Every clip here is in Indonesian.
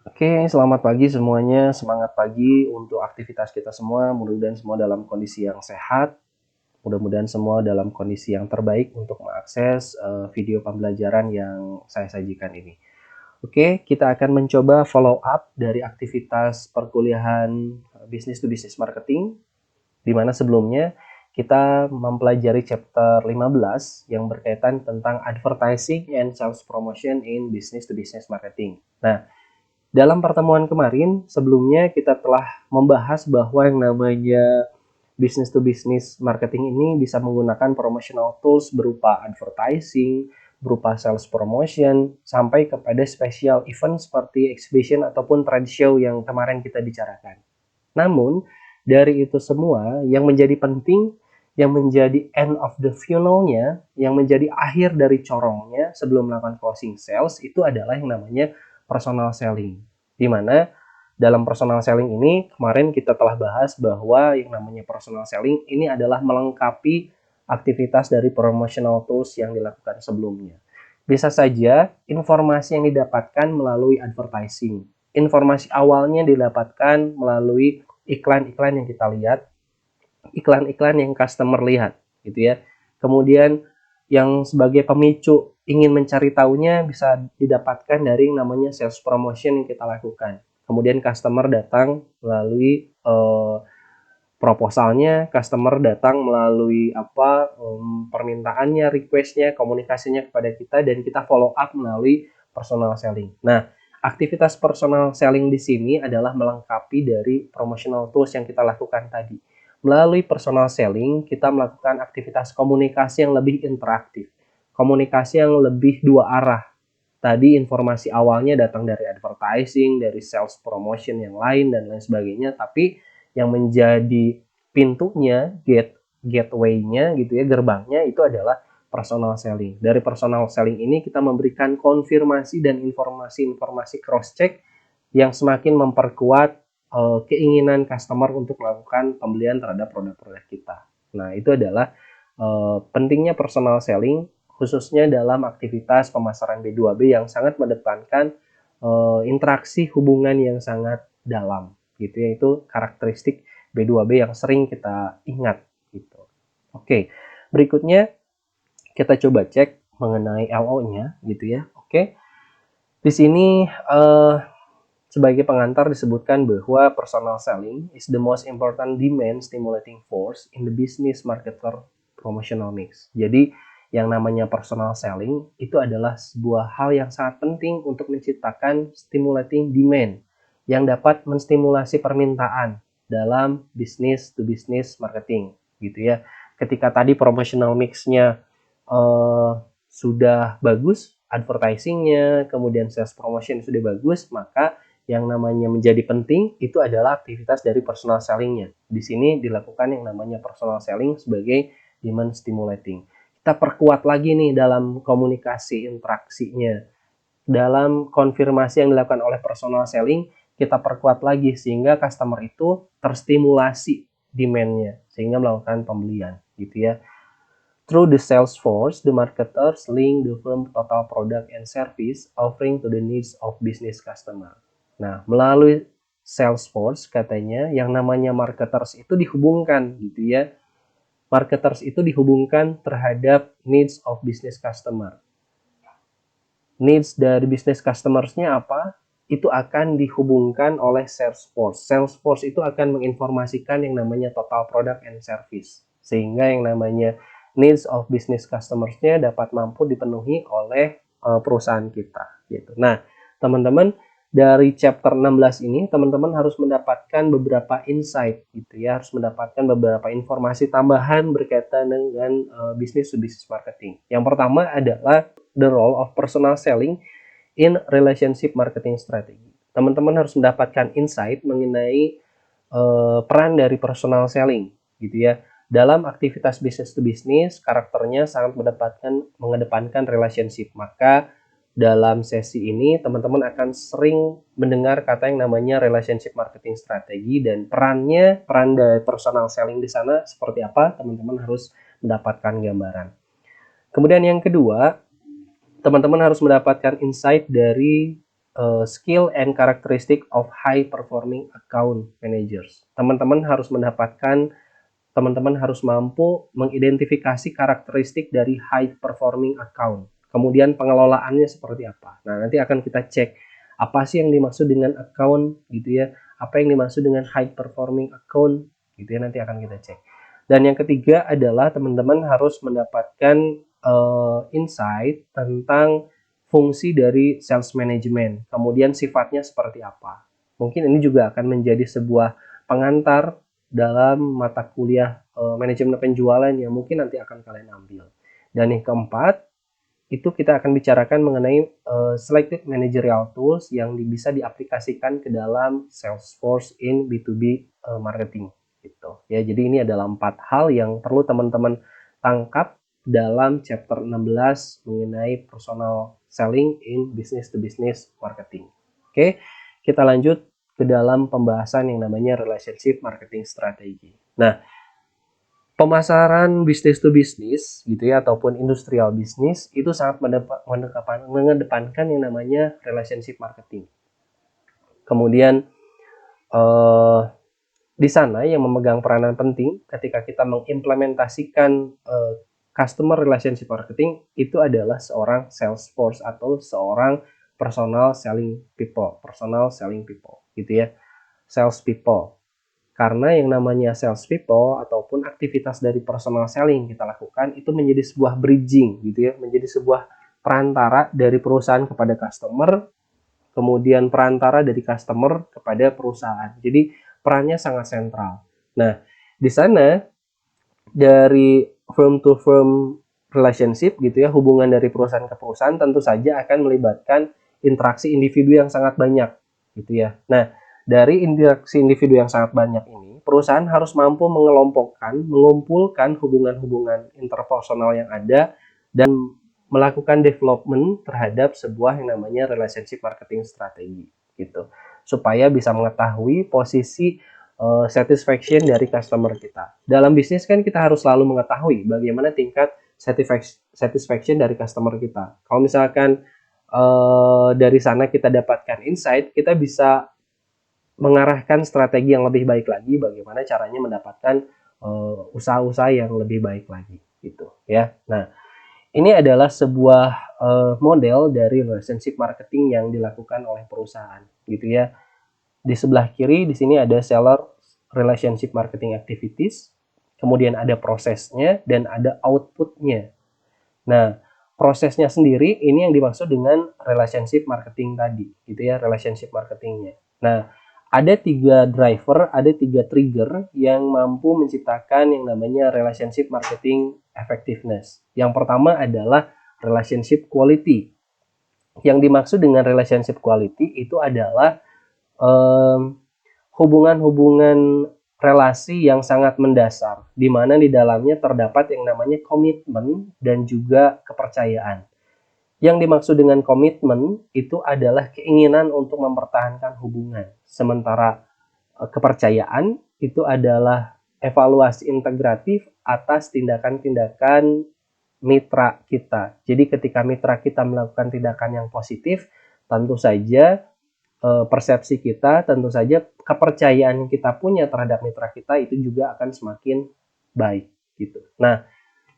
Oke, selamat pagi semuanya. Semangat pagi untuk aktivitas kita semua. Mudah-mudahan semua dalam kondisi yang sehat. Mudah-mudahan semua dalam kondisi yang terbaik untuk mengakses video pembelajaran yang saya sajikan ini. Oke, kita akan mencoba follow up dari aktivitas perkuliahan Business to Business Marketing, di mana sebelumnya kita mempelajari chapter 15 yang berkaitan tentang Advertising and Sales Promotion in Business to Business Marketing. Nah, dalam pertemuan kemarin, sebelumnya kita telah membahas bahwa yang namanya business to business marketing ini bisa menggunakan promotional tools berupa advertising, berupa sales promotion, sampai kepada special event seperti exhibition ataupun trade show yang kemarin kita bicarakan. Namun, dari itu semua, yang menjadi penting, yang menjadi end of the funnel-nya, yang menjadi akhir dari corongnya sebelum melakukan closing sales, itu adalah yang namanya personal selling. Di mana dalam personal selling ini, kemarin kita telah bahas bahwa yang namanya personal selling ini adalah melengkapi aktivitas dari promotional tools yang dilakukan sebelumnya. Bisa saja informasi yang didapatkan melalui advertising. Informasi awalnya didapatkan melalui iklan-iklan yang kita lihat, iklan-iklan yang customer lihat, gitu ya. Kemudian yang sebagai pemicu ingin mencari tahunya bisa didapatkan dari yang namanya sales promotion yang kita lakukan. Kemudian customer datang melalui proposalnya, customer datang melalui permintaannya, requestnya, komunikasinya kepada kita, dan kita follow up melalui personal selling. Nah, aktivitas personal selling di sini adalah melengkapi dari promotional tools yang kita lakukan tadi. Melalui personal selling, kita melakukan aktivitas komunikasi yang lebih interaktif, komunikasi yang lebih dua arah. Tadi informasi awalnya datang dari advertising, dari sales promotion yang lain, dan lain sebagainya, tapi yang menjadi pintunya, gateway-nya gitu ya, gerbangnya itu adalah personal selling. Dari personal selling ini kita memberikan konfirmasi dan informasi-informasi cross check yang semakin memperkuat keinginan customer untuk melakukan pembelian terhadap produk-produk kita. Nah, itu adalah pentingnya personal selling khususnya dalam aktivitas pemasaran B2B yang sangat mendepankan interaksi hubungan yang sangat dalam gitu ya, itu karakteristik B2B yang sering kita ingat gitu. Oke, berikutnya kita coba cek mengenai LO-nya gitu ya. Oke. Di sini sebagai pengantar disebutkan bahwa personal selling is the most important demand stimulating force in the business marketer promotional mix. Jadi yang namanya personal selling itu adalah sebuah hal yang sangat penting untuk menciptakan stimulating demand yang dapat menstimulasi permintaan dalam business to business marketing gitu ya. Ketika tadi promotional mix-nya sudah bagus, advertising-nya, kemudian sales promotion sudah bagus, maka yang namanya menjadi penting itu adalah aktivitas dari personal selling-nya. Di sini dilakukan yang namanya personal selling sebagai demand stimulating. Kita perkuat lagi nih dalam komunikasi interaksinya. Dalam konfirmasi yang dilakukan oleh personal selling, kita perkuat lagi sehingga customer itu terstimulasi demand-nya sehingga melakukan pembelian gitu ya. Through the sales force, the marketers link the firm total product and service offering to the needs of business customer. Nah, melalui sales force katanya yang namanya marketers itu dihubungkan gitu ya. Marketers itu dihubungkan terhadap needs of business customer. Needs dari business customersnya apa? Itu akan dihubungkan oleh sales force. Sales force itu akan menginformasikan yang namanya total product and service. Sehingga yang namanya needs of business customersnya dapat mampu dipenuhi oleh perusahaan kita. Gitu. Nah, teman-teman, dari chapter 16 ini teman-teman harus mendapatkan beberapa insight gitu ya, harus mendapatkan beberapa informasi tambahan berkaitan dengan business to business marketing. Yang pertama adalah the role of personal selling in relationship marketing strategy. Teman-teman harus mendapatkan insight mengenai peran dari personal selling gitu ya. Dalam aktivitas business to business, karakternya sangat mengedepankan relationship. Maka dalam sesi ini teman-teman akan sering mendengar kata yang namanya relationship marketing strategi, dan peran dari personal selling di sana seperti apa, teman-teman harus mendapatkan gambaran. Kemudian yang kedua, teman-teman harus mendapatkan insight dari skill and characteristic of high performing account managers. Teman-teman harus mampu mengidentifikasi karakteristik dari high performing account. Kemudian pengelolaannya seperti apa. Nah, nanti akan kita cek apa sih yang dimaksud dengan account gitu ya. Apa yang dimaksud dengan high performing account gitu ya, nanti akan kita cek. Dan yang ketiga adalah teman-teman harus mendapatkan insight tentang fungsi dari sales management, kemudian sifatnya seperti apa. Mungkin ini juga akan menjadi sebuah pengantar dalam mata kuliah manajemen penjualan yang mungkin nanti akan kalian ambil. Dan yang keempat, itu kita akan bicarakan mengenai selected managerial tools yang bisa diaplikasikan ke dalam Salesforce in B2B marketing gitu. Ya, jadi ini adalah 4 hal yang perlu teman-teman tangkap dalam chapter 16 mengenai personal selling in business to business marketing. Oke, kita lanjut ke dalam pembahasan yang namanya relationship marketing strategy. Nah, pemasaran business to business gitu ya, ataupun industrial business itu sangat mengedepankan yang namanya relationship marketing. Kemudian di sana yang memegang peranan penting ketika kita mengimplementasikan customer relationship marketing itu adalah seorang Salesforce atau seorang personal selling people gitu ya, sales people. Karena yang namanya sales people ataupun aktivitas dari personal selling kita lakukan itu menjadi sebuah bridging gitu ya, menjadi sebuah perantara dari perusahaan kepada customer, kemudian perantara dari customer kepada perusahaan. Jadi perannya sangat sentral. Nah, di sana dari firm to firm relationship gitu ya, hubungan dari perusahaan ke perusahaan tentu saja akan melibatkan interaksi individu yang sangat banyak gitu ya. Nah, dari interaksi individu yang sangat banyak ini, perusahaan harus mampu mengumpulkan hubungan-hubungan interpersonal yang ada dan melakukan development terhadap sebuah yang namanya relationship marketing strategi gitu. Supaya bisa mengetahui posisi satisfaction dari customer kita. Dalam bisnis kan kita harus selalu mengetahui bagaimana tingkat satisfaction dari customer kita. Kalau misalkan dari sana kita dapatkan insight, kita bisa mengarahkan strategi yang lebih baik lagi bagaimana caranya mendapatkan usaha-usaha yang lebih baik lagi gitu ya. Nah, ini adalah sebuah model dari relationship marketing yang dilakukan oleh perusahaan gitu ya. Di sebelah kiri di sini ada seller relationship marketing activities, kemudian ada prosesnya dan ada outputnya. Nah, prosesnya sendiri ini yang dimaksud dengan relationship marketing tadi, gitu ya, relationship marketingnya. Nah, ada 3 driver, ada 3 trigger yang mampu menciptakan yang namanya relationship marketing effectiveness. Yang pertama adalah relationship quality. Yang dimaksud dengan relationship quality itu adalah hubungan-hubungan relasi yang sangat mendasar, di mana di dalamnya terdapat yang namanya komitmen dan juga kepercayaan. Yang dimaksud dengan komitmen itu adalah keinginan untuk mempertahankan hubungan, sementara kepercayaan itu adalah evaluasi integratif atas tindakan-tindakan mitra kita. Jadi ketika mitra kita melakukan tindakan yang positif, tentu saja persepsi kita, tentu saja kepercayaan yang kita punya terhadap mitra kita itu juga akan semakin baik gitu. Nah,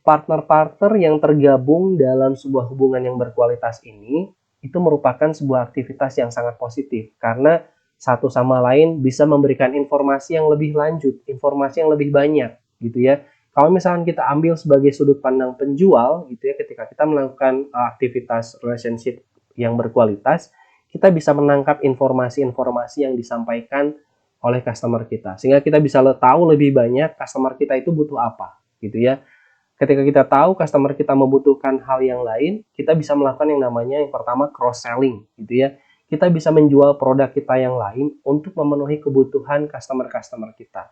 partner-partner yang tergabung dalam sebuah hubungan yang berkualitas ini itu merupakan sebuah aktivitas yang sangat positif karena satu sama lain bisa memberikan informasi yang lebih lanjut, informasi yang lebih banyak gitu ya. Kalau misalkan kita ambil sebagai sudut pandang penjual gitu ya, ketika kita melakukan aktivitas relationship yang berkualitas, kita bisa menangkap informasi-informasi yang disampaikan oleh customer kita. Sehingga kita bisa tahu lebih banyak customer kita itu butuh apa gitu ya. Ketika kita tahu customer kita membutuhkan hal yang lain, kita bisa melakukan yang namanya yang pertama cross-selling gitu ya. Kita bisa menjual produk kita yang lain untuk memenuhi kebutuhan customer-customer kita.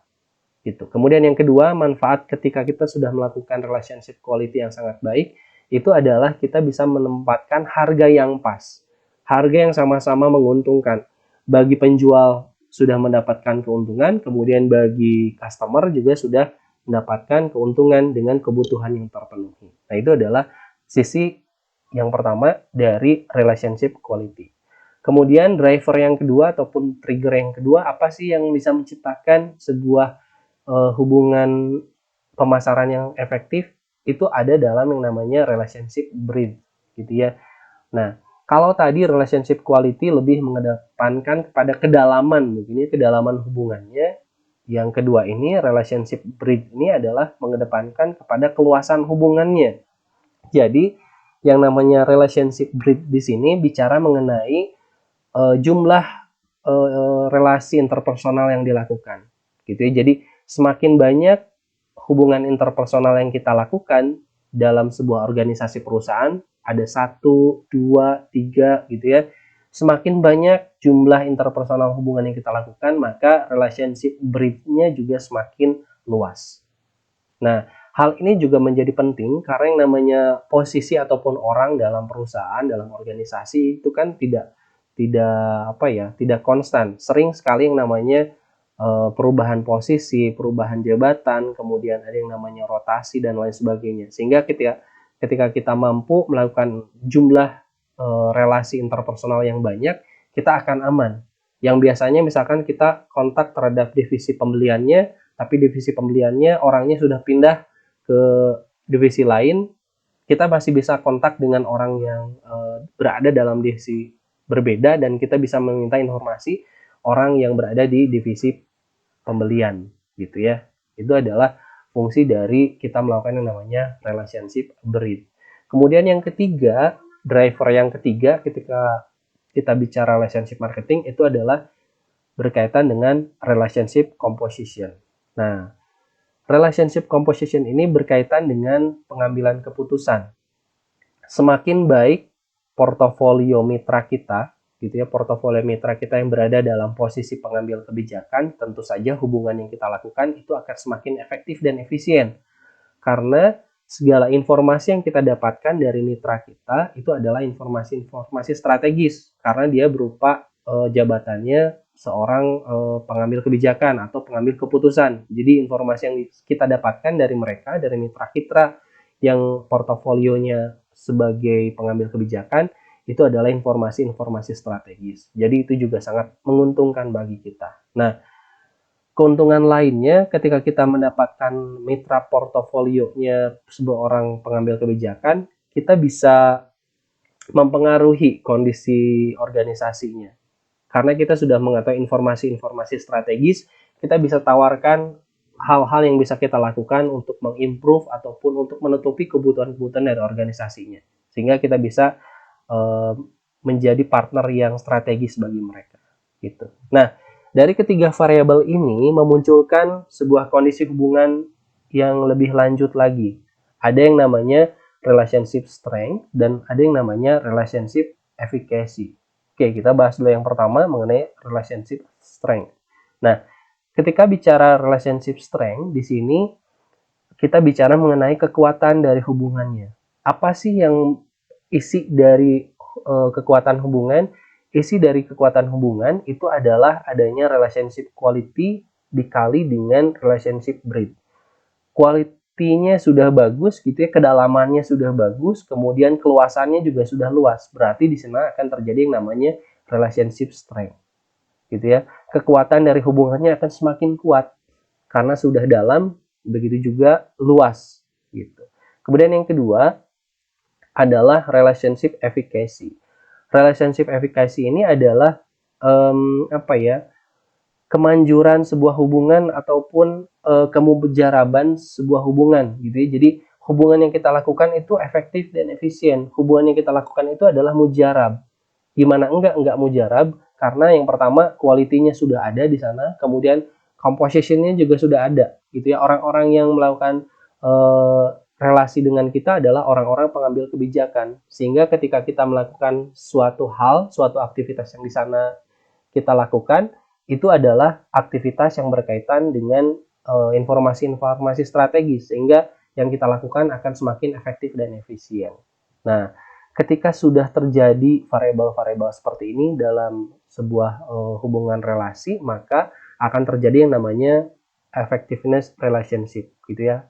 Gitu. Kemudian yang kedua, manfaat ketika kita sudah melakukan relationship quality yang sangat baik, itu adalah kita bisa menempatkan harga yang pas. Harga yang sama-sama menguntungkan. Bagi penjual sudah mendapatkan keuntungan, kemudian bagi customer juga sudah mendapatkan keuntungan dengan kebutuhan yang terpenuhi. Nah, itu adalah sisi yang pertama dari relationship quality. Kemudian driver yang kedua ataupun trigger yang kedua, apa sih yang bisa menciptakan sebuah hubungan pemasaran yang efektif? Itu ada dalam yang namanya relationship breadth, gitu ya. Nah, kalau tadi relationship quality lebih mengedepankan kepada kedalaman, begini kedalaman hubungannya. Yang kedua ini relationship breadth ini adalah mengedepankan kepada keluasan hubungannya. Jadi yang namanya relationship breadth di sini bicara mengenai jumlah relasi interpersonal yang dilakukan, gitu ya. Jadi semakin banyak hubungan interpersonal yang kita lakukan dalam sebuah organisasi perusahaan, ada 1, 2, 3 gitu ya. Semakin banyak jumlah interpersonal hubungan yang kita lakukan, maka relationship breadth-nya juga semakin luas. Nah, hal ini juga menjadi penting karena yang namanya posisi ataupun orang dalam perusahaan, dalam organisasi itu kan tidak konstan. Sering sekali yang namanya perubahan posisi, perubahan jabatan, kemudian ada yang namanya rotasi dan lain sebagainya. Sehingga ketika kita mampu melakukan jumlah relasi interpersonal yang banyak, kita akan aman. Yang biasanya misalkan kita kontak terhadap divisi pembeliannya, tapi divisi pembeliannya orangnya sudah pindah ke divisi lain, kita masih bisa kontak dengan orang yang berada dalam divisi berbeda dan kita bisa meminta informasi orang yang berada di divisi pembelian, gitu ya. Itu adalah fungsi dari kita melakukan yang namanya relationship breadth. Kemudian yang ketiga, driver yang ketiga ketika kita bicara relationship marketing itu adalah berkaitan dengan relationship composition. Nah, relationship composition ini berkaitan dengan pengambilan keputusan. Semakin baik portofolio mitra kita, gitu ya, portofolio mitra kita yang berada dalam posisi pengambil kebijakan, tentu saja hubungan yang kita lakukan itu akan semakin efektif dan efisien. Karena segala informasi yang kita dapatkan dari mitra kita itu adalah informasi-informasi strategis karena dia berupa jabatannya seorang pengambil kebijakan atau pengambil keputusan. Jadi informasi yang kita dapatkan dari mereka, dari mitra kita yang portofolionya sebagai pengambil kebijakan itu adalah informasi-informasi strategis. Jadi itu juga sangat menguntungkan bagi kita. Nah, keuntungan lainnya ketika kita mendapatkan mitra portofolionya sebuah orang pengambil kebijakan, kita bisa mempengaruhi kondisi organisasinya. Karena kita sudah mengetahui informasi-informasi strategis, kita bisa tawarkan hal-hal yang bisa kita lakukan untuk mengimprove ataupun untuk menutupi kebutuhan-kebutuhan dari organisasinya. Sehingga kita bisa menjadi partner yang strategis bagi mereka. Gitu. Nah, dari ketiga variabel ini memunculkan sebuah kondisi hubungan yang lebih lanjut lagi. Ada yang namanya relationship strength dan ada yang namanya relationship efficacy. Oke, kita bahas dulu yang pertama mengenai relationship strength. Nah, ketika bicara relationship strength di sini kita bicara mengenai kekuatan dari hubungannya. Apa sih yang isi dari kekuatan hubungan? Isi dari kekuatan hubungan itu adalah adanya relationship quality dikali dengan relationship breadth. Quality-nya sudah bagus gitu ya, kedalamannya sudah bagus, kemudian keluasannya juga sudah luas. Berarti di sana akan terjadi yang namanya relationship strength. Gitu ya. Kekuatan dari hubungannya akan semakin kuat karena sudah dalam, begitu juga luas gitu. Kemudian yang kedua adalah relationship efficacy. Relationship efficacy ini adalah kemanjuran sebuah hubungan ataupun kemujaraban sebuah hubungan gitu ya. Jadi hubungan yang kita lakukan itu efektif dan efisien. Hubungan yang kita lakukan itu adalah mujarab. Gimana enggak mujarab? Karena yang pertama kualitinya sudah ada di sana, kemudian compositionnya juga sudah ada gitu ya. Orang-orang yang melakukan relasi dengan kita adalah orang-orang pengambil kebijakan, sehingga ketika kita melakukan suatu hal, suatu aktivitas yang di sana kita lakukan itu adalah aktivitas yang berkaitan dengan informasi-informasi strategis, sehingga yang kita lakukan akan semakin efektif dan efisien. Nah, ketika sudah terjadi variabel-variabel seperti ini dalam sebuah hubungan relasi, maka akan terjadi yang namanya effectiveness relationship gitu ya.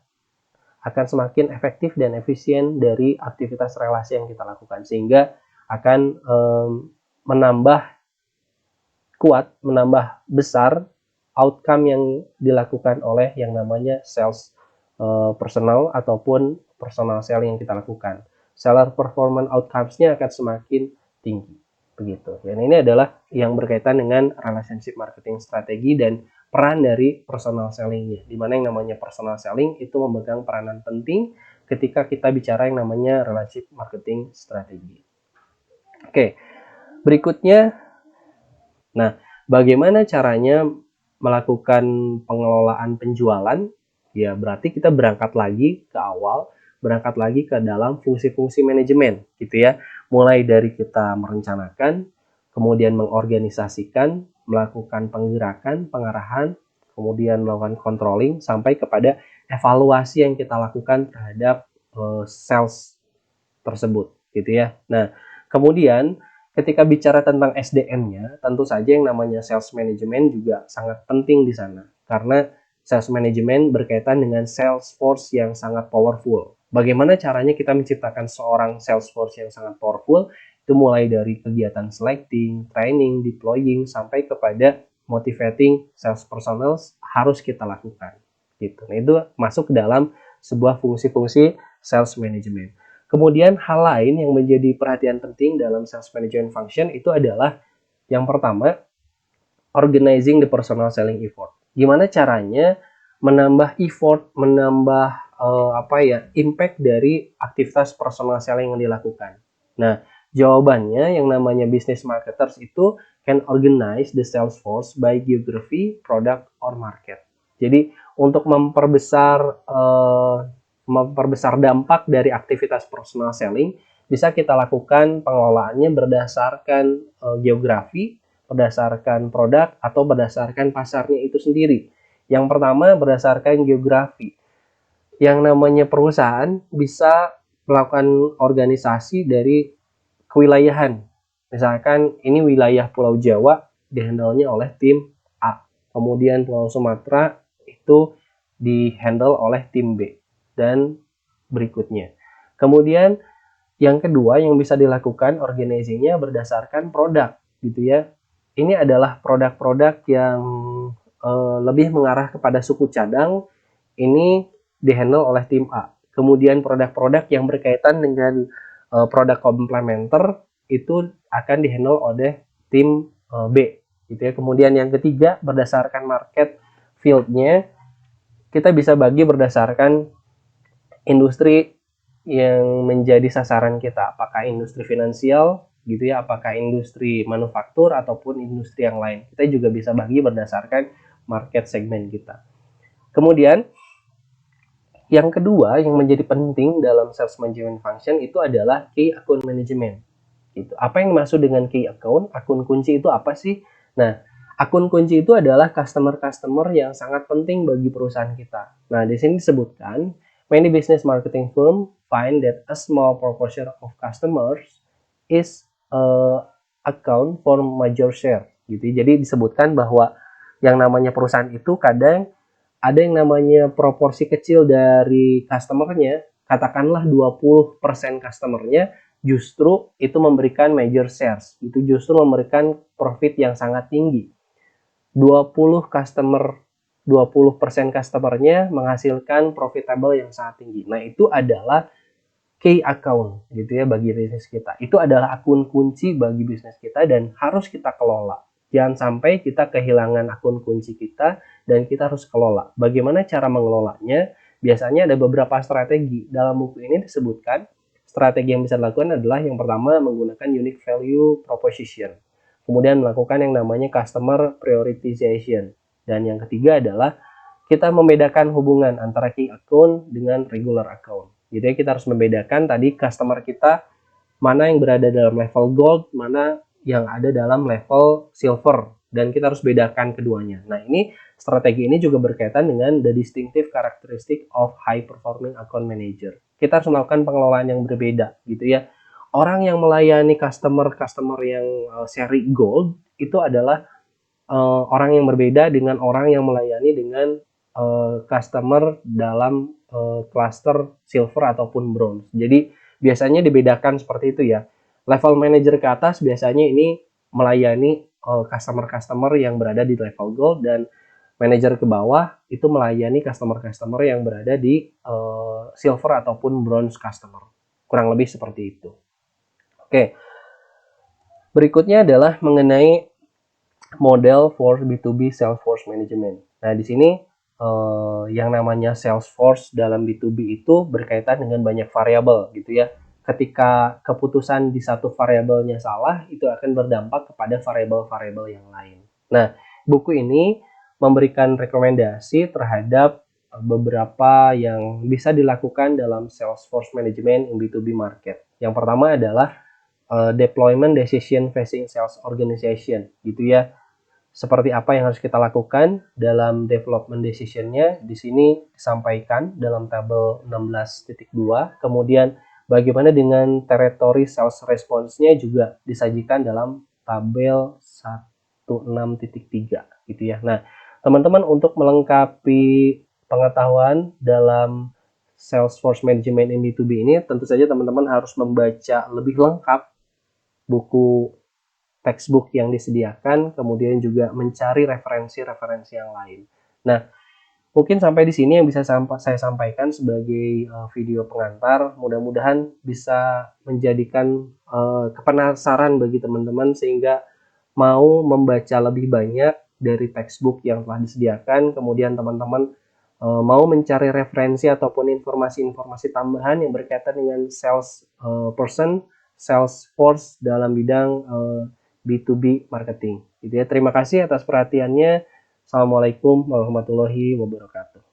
Akan semakin efektif dan efisien dari aktivitas relasi yang kita lakukan, sehingga akan menambah kuat, menambah besar outcome yang dilakukan oleh yang namanya sales personal ataupun personal selling yang kita lakukan. Seller performance outcomes-nya akan semakin tinggi. Begitu. Dan ini adalah yang berkaitan dengan relationship marketing strategi dan peran dari personal selling-nya. Di mana yang namanya personal selling itu memegang peranan penting ketika kita bicara yang namanya relationship marketing strategi. Oke, berikutnya, nah, bagaimana caranya melakukan pengelolaan penjualan? Ya, berarti kita berangkat lagi ke awal, berangkat lagi ke dalam fungsi-fungsi manajemen, gitu ya. Mulai dari kita merencanakan, kemudian mengorganisasikan, melakukan penggerakan, pengarahan, kemudian melakukan controlling, sampai kepada evaluasi yang kita lakukan terhadap sales tersebut, gitu ya. Nah, kemudian ketika bicara tentang SDM-nya, tentu saja yang namanya sales management juga sangat penting di sana. Karena sales management berkaitan dengan sales force yang sangat powerful. Bagaimana caranya kita menciptakan seorang sales force yang sangat powerful? Itu mulai dari kegiatan selecting, training, deploying, sampai kepada motivating sales personnel harus kita lakukan. Gitu. Nah, itu masuk ke dalam sebuah fungsi-fungsi sales management. Kemudian hal lain yang menjadi perhatian penting dalam sales management function itu adalah yang pertama, organizing the personal selling effort. Gimana caranya menambah effort, menambah impact dari aktivitas personal selling yang dilakukan. Nah, jawabannya yang namanya business marketers itu can organize the sales force by geography, product, or market. Jadi untuk memperbesar dampak dari aktivitas personal selling, bisa kita lakukan pengelolaannya berdasarkan geografi, berdasarkan produk, atau berdasarkan pasarnya itu sendiri. Yang pertama berdasarkan geografi. Yang namanya perusahaan bisa melakukan organisasi dari kewilayahan. Misalkan ini wilayah Pulau Jawa dihandle-nya oleh tim A. Kemudian Pulau Sumatera itu dihandle oleh tim B. Dan berikutnya. Kemudian yang kedua yang bisa dilakukan organizingnya berdasarkan produk, gitu ya. Ini adalah produk-produk yang lebih mengarah kepada suku cadang, ini dihandle oleh tim A. Kemudian produk-produk yang berkaitan dengan produk komplementer itu akan dihandle oleh tim B, gitu ya. Kemudian yang ketiga berdasarkan market field-nya, kita bisa bagi berdasarkan industri yang menjadi sasaran kita, apakah industri finansial gitu ya, apakah industri manufaktur ataupun industri yang lain. Kita juga bisa bagi berdasarkan market segmen kita. Kemudian yang kedua yang menjadi penting dalam sales management function itu adalah key account management. Gitu. Apa yang dimaksud dengan key account? Akun kunci itu apa sih? Nah, akun kunci itu adalah customer-customer yang sangat penting bagi perusahaan kita. Nah, di sini disebutkan many business marketing firm find that a small proportion of customers is account for major share. Gitu. Jadi disebutkan bahwa yang namanya perusahaan itu kadang ada yang namanya proporsi kecil dari customernya, katakanlah 20% customernya justru itu memberikan major shares, itu justru memberikan profit yang sangat tinggi. 20% customernya menghasilkan profitable yang sangat tinggi. Nah, itu adalah key account gitu ya bagi bisnis kita. Itu adalah akun kunci bagi bisnis kita dan harus kita kelola. Jangan sampai kita kehilangan akun kunci kita dan kita harus kelola. Bagaimana cara mengelolanya? Biasanya ada beberapa strategi. Dalam buku ini disebutkan strategi yang bisa dilakukan adalah yang pertama menggunakan unique value proposition. Kemudian melakukan yang namanya customer prioritization. Dan yang ketiga adalah kita membedakan hubungan antara key account dengan regular account. Jadi kita harus membedakan tadi customer kita mana yang berada dalam level gold, mana yang ada dalam level silver, dan kita harus bedakan keduanya. Nah, ini strategi ini juga berkaitan dengan the distinctive characteristic of high performing account manager. Kita harus melakukan pengelolaan yang berbeda, gitu ya. Orang yang melayani customer yang seri gold itu adalah orang yang berbeda dengan orang yang melayani dengan customer dalam cluster silver ataupun bronze. Jadi biasanya dibedakan seperti itu ya. Level manager ke atas biasanya ini melayani customer-customer yang berada di level gold, dan manajer ke bawah itu melayani customer-customer yang berada di silver ataupun bronze customer. Kurang lebih seperti itu. Oke. Berikutnya adalah mengenai model for B2B Salesforce Management. Nah, di sini yang namanya Salesforce dalam B2B itu berkaitan dengan banyak variabel gitu ya. Ketika keputusan di satu variabelnya salah, itu akan berdampak kepada variabel-variabel yang lain. Nah, buku ini memberikan rekomendasi terhadap beberapa yang bisa dilakukan dalam Salesforce Management in B2B market. Yang pertama adalah deployment decision facing sales organization gitu ya. Seperti apa yang harus kita lakukan dalam development decision-nya di sini disampaikan dalam tabel 16.2. Kemudian bagaimana dengan territory sales response-nya juga disajikan dalam tabel 16.3 gitu ya. Nah, teman-teman untuk melengkapi pengetahuan dalam Salesforce Management in B2B ini, tentu saja teman-teman harus membaca lebih lengkap buku textbook yang disediakan, kemudian juga mencari referensi-referensi yang lain. Nah, mungkin sampai di sini yang bisa saya sampaikan sebagai video pengantar. Mudah-mudahan bisa menjadikan kepenasaran bagi teman-teman sehingga mau membaca lebih banyak dari textbook yang telah disediakan. Kemudian teman-teman mau mencari referensi ataupun informasi-informasi tambahan yang berkaitan dengan sales person, sales force dalam bidang B2B marketing. Gitu ya. Terima kasih atas perhatiannya. Assalamualaikum warahmatullahi wabarakatuh.